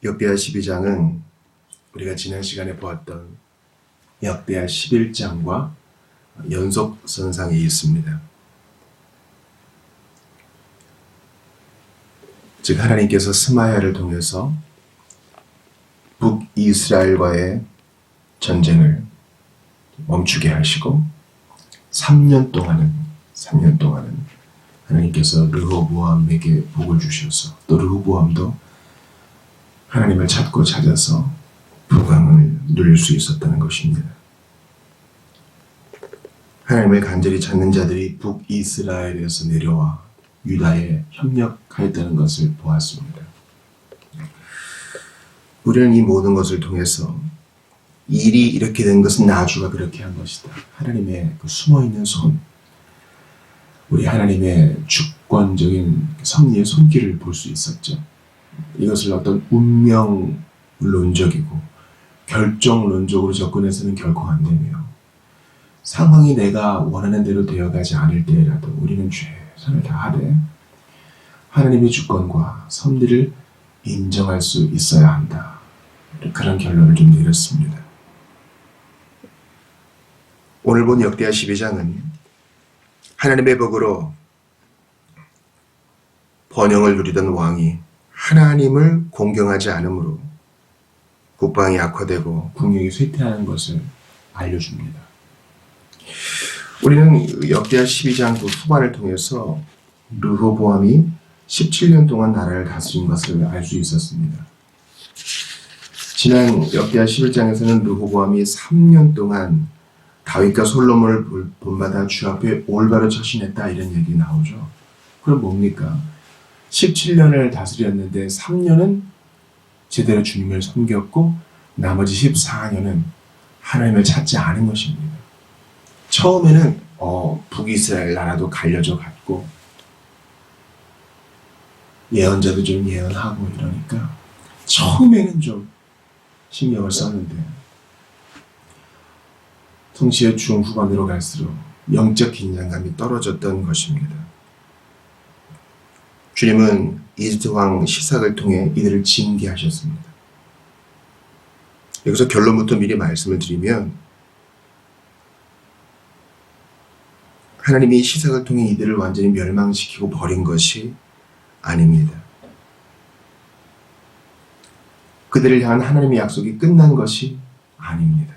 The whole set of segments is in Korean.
역대하 12장은 우리가 지난 시간에 보았던 역대하 11장과 연속선상에 있습니다. 즉 하나님께서 스마야를 통해서 북이스라엘과의 전쟁을 멈추게 하시고 3년 동안은 하나님께서 르호보암에게 복을 주셔서 또 르호보암도 하나님을 찾고 찾아서 부강을 누릴 수 있었다는 것입니다. 하나님을 간절히 찾는 자들이 북이스라엘에서 내려와 유다에 협력하였다는 것을 보았습니다. 우리는 이 모든 것을 통해서 일이 이렇게 된 것은 나주가 그렇게 한 것이다. 하나님의 그 숨어있는 손, 우리 하나님의 주권적인 섭리의 손길을 볼 수 있었죠. 이것을 어떤 운명론적이고 결정론적으로 접근해서는 결코 안 되며 상황이 내가 원하는 대로 되어가지 않을 때라도 우리는 최선을 다하되 하나님의 주권과 섭리를 인정할 수 있어야 한다. 그런 결론을 좀 내렸습니다. 오늘 본 역대하 12장은 하나님의 복으로 번영을 누리던 왕이 하나님을 공경하지 않으므로 국방이 악화되고 국력이 쇠퇴하는 것을 알려줍니다. 우리는 역대하 12장 그 후반을 통해서 르호보암이 17년 동안 나라를 다스린 것을 알 수 있었습니다. 지난 역대하 11장에서는 르호보암이 3년 동안 다윗과 솔로몬을 본받아 주 앞에 올바로 처신했다 이런 얘기 나오죠. 그럼 뭡니까? 17년을 다스렸는데 3년은 제대로 주님을 섬겼고 나머지 14년은 하나님을 찾지 않은 것입니다. 처음에는 북이스라엘 나라도 갈려져 갔고 예언자도 좀 예언하고 이러니까 처음에는 좀 신경을 썼는데 동시에 중후반으로 갈수록 영적 긴장감이 떨어졌던 것입니다. 주님은 이집트 왕 시삭을 통해 이들을 징계하셨습니다. 여기서 결론부터 미리 말씀을 드리면 하나님이 시삭을 통해 이들을 완전히 멸망시키고 버린 것이 아닙니다. 그들을 향한 하나님의 약속이 끝난 것이 아닙니다.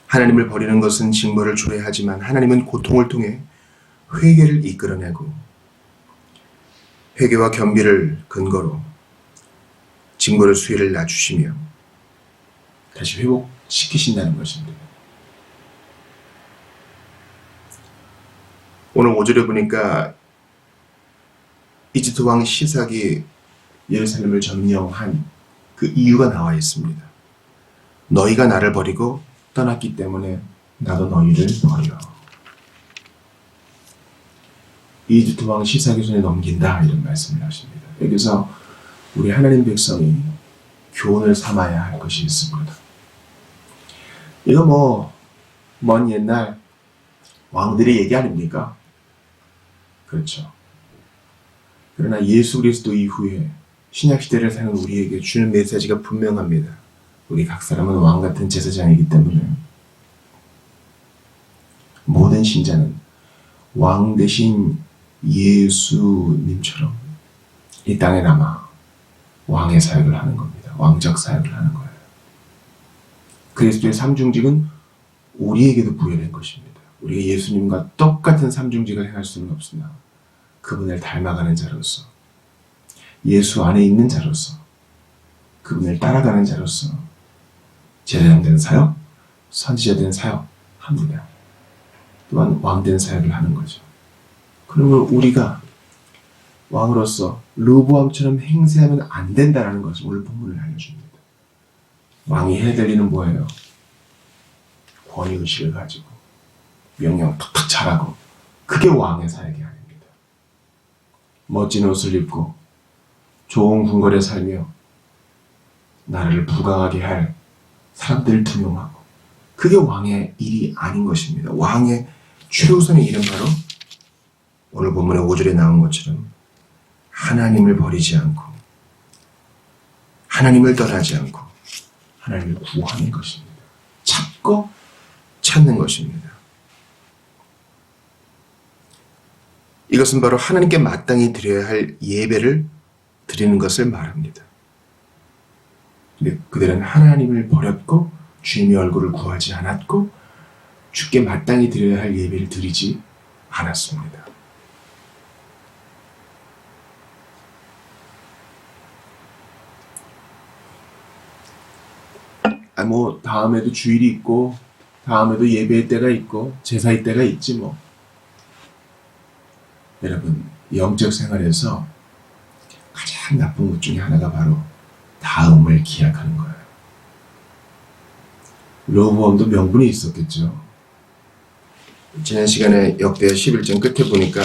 하나님을 버리는 것은 징벌을 초래하지만 하나님은 고통을 통해 회개를 이끌어내고 회개와 겸비를 근거로 징벌의 수위를 낮추시며 다시 회복시키신다는 것입니다. 오늘 5절에 보니까 이집트 왕 시삭이 예루살렘을 점령한 그 이유가 나와 있습니다. 너희가 나를 버리고 떠났기 때문에 나도 너희를 버려. 이집트 왕 시삭의 손에 넘긴다 이런 말씀을 하십니다. 여기서 우리 하나님 백성이 교훈을 삼아야 할 것이 있습니다. 이거 먼 옛날 왕들의 얘기 아닙니까? 그렇죠. 그러나 예수 그리스도 이후에 신약시대를 사는 우리에게 주는 메시지가 분명합니다. 우리 각 사람은 왕 같은 제사장이기 때문에 모든 신자는 왕 대신 예수님처럼 이 땅에 남아 왕의 사역을 하는 겁니다. 왕적 사역을 하는 거예요. 그리스도의 삼중직은 우리에게도 부여된 것입니다. 우리가 예수님과 똑같은 삼중직을 행할 수는 없으나 그분을 닮아가는 자로서 예수 안에 있는 자로서 그분을 따라가는 자로서 제사장 된 사역, 선지자 된 사역 합니다. 또한 왕 된 사역을 하는 거죠. 그러면 우리가 왕으로서 르호보암처럼 행세하면 안 된다는 것을 오늘 본문을 알려줍니다. 왕이 해야 될 일은 뭐예요? 권위의식을 가지고 명령 탁탁 잘하고 그게 왕의 사역이 아닙니다. 멋진 옷을 입고 좋은 궁궐에 살며 나라를 부강하게 할 사람들을 등용하고 그게 왕의 일이 아닌 것입니다. 왕의 최우선의 일은 바로 오늘 본문의 5절에 나온 것처럼 하나님을 버리지 않고 하나님을 떠나지 않고 하나님을 구하는 것입니다. 찾고 찾는 것입니다. 이것은 바로 하나님께 마땅히 드려야 할 예배를 드리는 것을 말합니다. 근데 그들은 하나님을 버렸고 주님의 얼굴을 구하지 않았고 주께 마땅히 드려야 할 예배를 드리지 않았습니다. 다음에도 주일이 있고 다음에도 예배의 때가 있고 제사의 때가 있지 뭐. 여러분, 영적 생활에서 가장 나쁜 것 중에 하나가 바로 다음을 기약하는 거예요. 로보암도 명분이 있었겠죠. 지난 시간에 역대 11장 끝에 보니까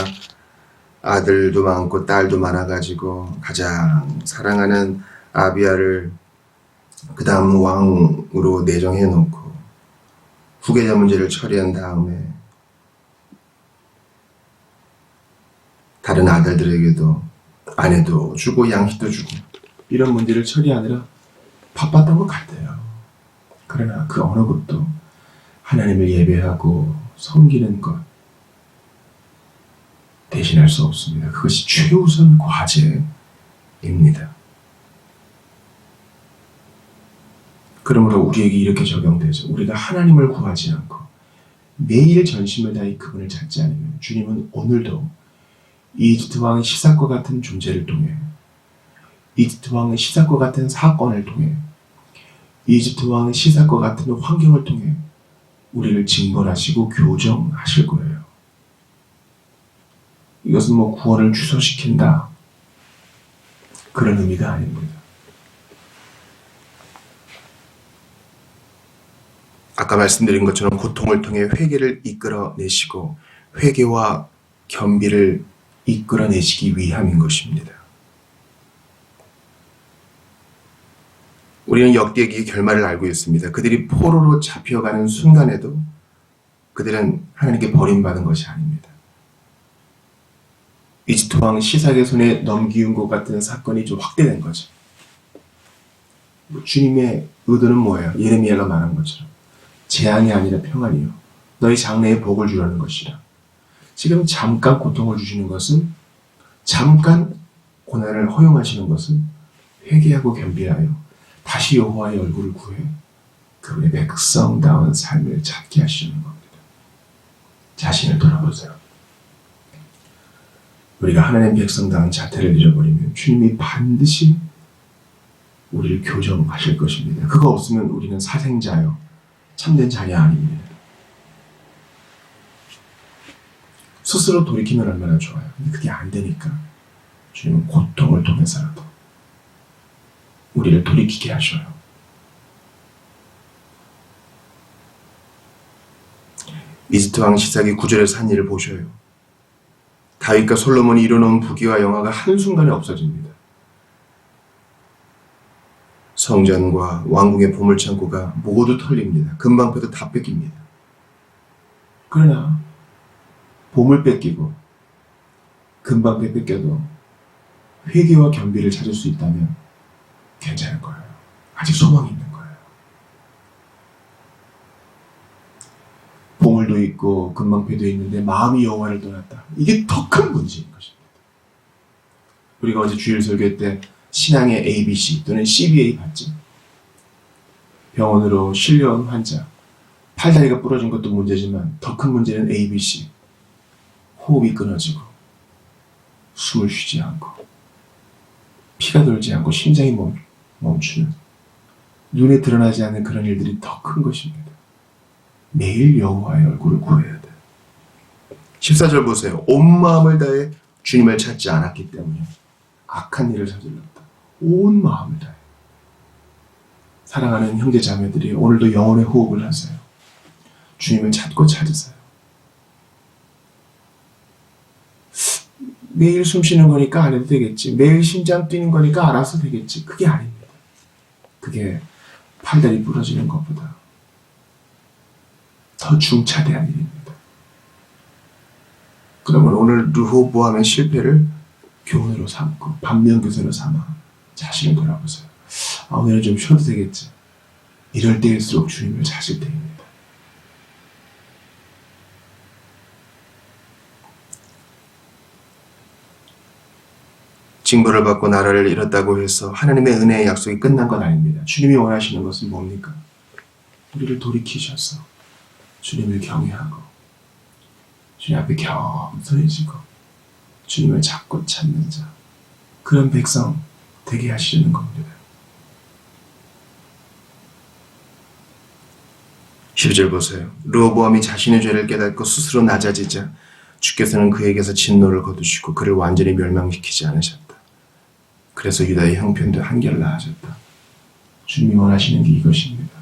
아들도 많고 딸도 많아가지고 가장 사랑하는 아비야를 그 다음 왕으로 내정해 놓고 후계자 문제를 처리한 다음에 다른 아들들에게도 아내도 주고 양식도 주고 이런 문제를 처리하느라 바빴던 것 같아요. 그러나 그 어느 것도 하나님을 예배하고 섬기는 것 대신할 수 없습니다. 그것이 최우선 과제입니다. 그러므로 우리에게 이렇게 적용되죠. 우리가 하나님을 구하지 않고 매일 전심을 다해 그분을 찾지 않으면 주님은 오늘도 이집트 왕 시삭과 같은 존재를 통해 이집트 왕 시삭과 같은 사건을 통해 이집트 왕 시삭과 같은 환경을 통해 우리를 징벌하시고 교정하실 거예요. 이것은 구원을 취소시킨다 그런 의미가 아닙니다. 아까 말씀드린 것처럼 고통을 통해 회개를 이끌어내시고 회개와 겸비를 이끌어내시기 위함인 것입니다. 우리는 역대기의 결말을 알고 있습니다. 그들이 포로로 잡혀가는 순간에도 그들은 하나님께 버림받은 것이 아닙니다. 이집트 왕 시삭의 손에 넘기운 것 같은 사건이 좀 확대된 거죠. 주님의 의도는 뭐예요? 예레미야가 말한 것처럼 재앙이 아니라 평안이요 너희 장래에 복을 주라는 것이라. 지금 잠깐 고통을 주시는 것은 잠깐 고난을 허용하시는 것은 회개하고 겸비하여 다시 여호와의 얼굴을 구해 그분의 백성다운 삶을 찾게 하시는 겁니다. 자신을 돌아보세요. 우리가 하나님 백성다운 자태를 잃어버리면 주님이 반드시 우리를 교정하실 것입니다. 그거 없으면 우리는 사생자요 참된 자녀 아닙니다. 스스로 돌이키면 얼마나 좋아요. 근데 그게 안 되니까 주님은 고통을 통해서라도 우리를 돌이키게 하셔요. 이집트 왕 시삭이 9절에서 한 일을 보셔요. 다윗과 솔로몬이 이뤄놓은 부귀와 영화가 한순간에 없어집니다. 성전과 왕궁의 보물창고가 모두 털립니다. 금방패도 다 뺏깁니다. 그러나 보물 뺏기고 금방패 뺏겨도 회개와 겸비를 찾을 수 있다면 괜찮을 거예요. 아직 소망이 있는 거예요. 보물도 있고 금방패도 있는데 마음이 여호와를 떠났다. 이게 더 큰 문제인 것입니다. 우리가 어제 주일 설교 때 신앙의 ABC 또는 CBA 봤지? 병원으로 실려온 환자 팔다리가 부러진 것도 문제지만 더 큰 문제는 ABC 호흡이 끊어지고 숨을 쉬지 않고 피가 돌지 않고 심장이 멈추는 눈에 드러나지 않는 그런 일들이 더 큰 것입니다. 매일 여호와의 얼굴을 구해야 돼. 14절 보세요. 온 마음을 다해 주님을 찾지 않았기 때문에 악한 일을 저질렀다. 온 마음을 다해. 사랑하는 형제 자매들이 오늘도 영혼의 호흡을 하세요. 주님을 찾고 찾으세요. 매일 숨 쉬는 거니까 안 해도 되겠지. 매일 심장 뛰는 거니까 알아서 되겠지. 그게 아닙니다. 그게 팔다리 부러지는 것보다 더 중차대한 일입니다. 그러면 오늘 르호보암의 실패를 교훈으로 삼고 반면교사로 삼아 자신을 돌아보세요. 오늘은 좀 쉬어도 되겠지. 이럴 때일수록 주님을 찾을 때입니다. 징벌을 받고 나라를 잃었다고 해서 하나님의 은혜의 약속이 끝난 건 아닙니다. 주님이 원하시는 것은 뭡니까? 우리를 돌이키셔서 주님을 경외하고 주님 앞에 겸손해지고 주님을 찾고 찾는 자, 그런 백성 되게 하시려는 겁니다. 10절 보세요. 르호보암이 자신의 죄를 깨닫고 스스로 낮아지자 주께서는 그에게서 진노를 거두시고 그를 완전히 멸망시키지 않으셨다. 그래서 유다의 형편도 한결 나아졌다. 주님이 원하시는 게 이것입니다.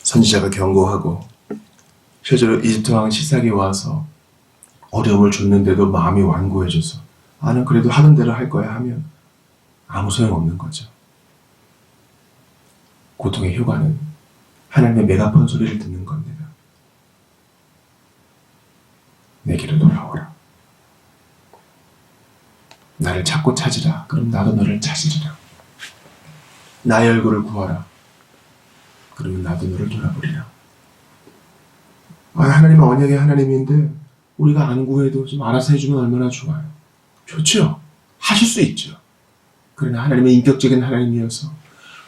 선지자가 경고하고 실제로 이집트 왕 시삭이 와서 어려움을 줬는데도 마음이 완고해져서 나는 그래도 하는 대로 할 거야 하면 아무 소용없는 거죠. 고통의 효과는 하나님의 메가폰 소리를 듣는 겁니다. 내게로 돌아오라. 나를 찾고 찾으라. 그럼 나도 너를 찾으리라. 나의 얼굴을 구하라. 그러면 나도 너를 돌아보리라. 하나님은 언약의 하나님인데 우리가 안 구해도 좀 알아서 해주면 얼마나 좋아요. 좋죠. 하실 수 있죠. 그러나 하나님은 인격적인 하나님이어서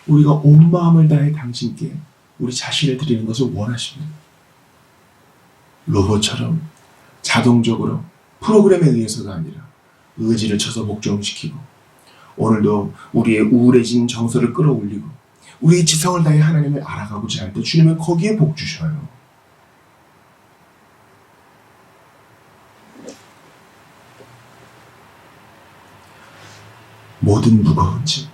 우리가 온 마음을 다해 당신께 우리 자신을 드리는 것을 원하십니다. 로봇처럼 자동적으로 프로그램에 의해서가 아니라 의지를 쳐서 복종시키고 오늘도 우리의 우울해진 정서를 끌어올리고 우리의 지성을 다해 하나님을 알아가고자 할 때 주님은 거기에 복 주셔요. 모든 무거운 짐,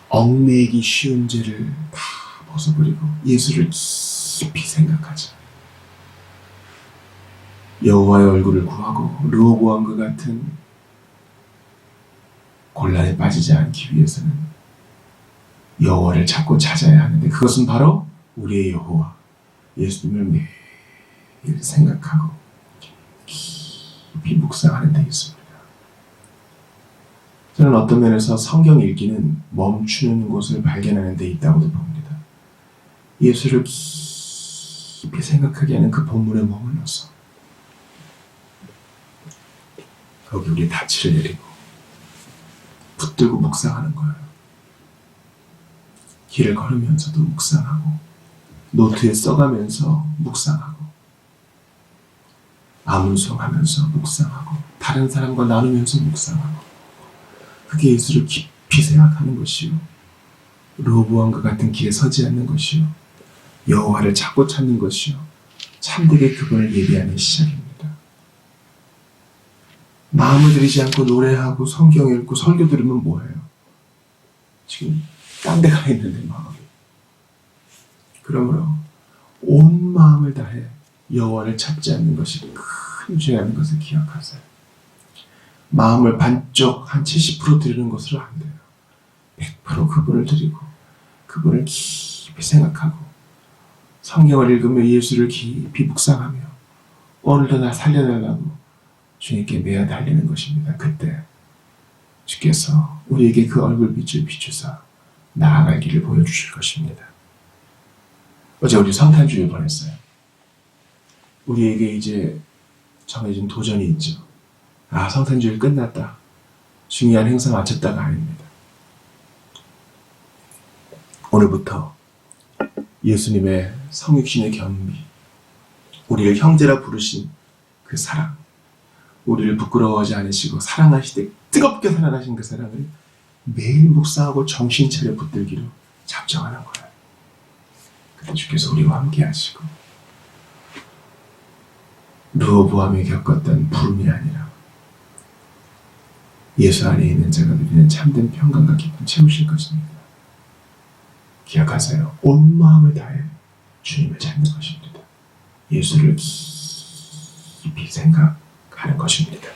얽매이기 쉬운 죄를 다 벗어버리고 예수를 깊이 생각하자. 여호와의 얼굴을 구하고 르호보암과 같은 곤란에 빠지지 않기 위해서는 여호와를 찾고 찾아야 하는데 그것은 바로 우리의 여호와 예수님을 매일 생각하고 깊이 묵상하는 데 있습니다. 저는 어떤 면에서 성경 읽기는 멈추는 곳을 발견하는 데 있다고도 봅니다. 예수를 깊이 생각하게 하는 그 본문에 머물러서 거기 우리 다치를 내리고 붙들고 묵상하는 거예요. 길을 걸으면서도 묵상하고 노트에 써가면서 묵상하고 암송하면서 묵상하고 다른 사람과 나누면서 묵상하고 그게 예수를 깊이 생각하는 것이요 르호보암과 같은 길에 서지 않는 것이요 여호와를 찾고 찾는 것이요 참되게 그분을 예배하는 시작입니다. 마음을 들이지 않고 노래하고 성경 읽고 설교 들으면 뭐해요? 지금 딴 데 가 있는데 마음이. 그러므로 온 마음을 다해 여호와를 찾지 않는 것이 큰 죄라는 것을 기억하세요. 마음을 반쪽 한 70% 드리는 것으로 안 돼요. 100% 그분을 드리고 그분을 깊이 생각하고 성경을 읽으며 예수를 깊이 묵상하며 오늘도 나 살려달라고 주님께 매어 달리는 것입니다. 그때 주께서 우리에게 그 얼굴빛을 비추사 나아갈 길을 보여주실 것입니다. 어제 우리 성탄주일 보냈어요. 우리에게 이제 정해진 도전이 있죠. 성탄주일 끝났다. 중요한 행사 마쳤다가 아닙니다. 오늘부터 예수님의 성육신의 겸비, 우리를 형제라 부르신 그 사랑, 우리를 부끄러워하지 않으시고 사랑하시되 뜨겁게 사랑하신 그 사랑을 매일 묵상하고 정신 차려 붙들기로 작정하는 거예요. 그때 주께서 우리와 함께 하시고 르호보암이 겪었던 부름이 아니라 예수 안에 있는 자가 누리는 참된 평강과 기쁨 채우실 것입니다. 기억하세요. 온 마음을 다해 주님을 찾는 것입니다. 예수를 깊이 생각하는 것입니다.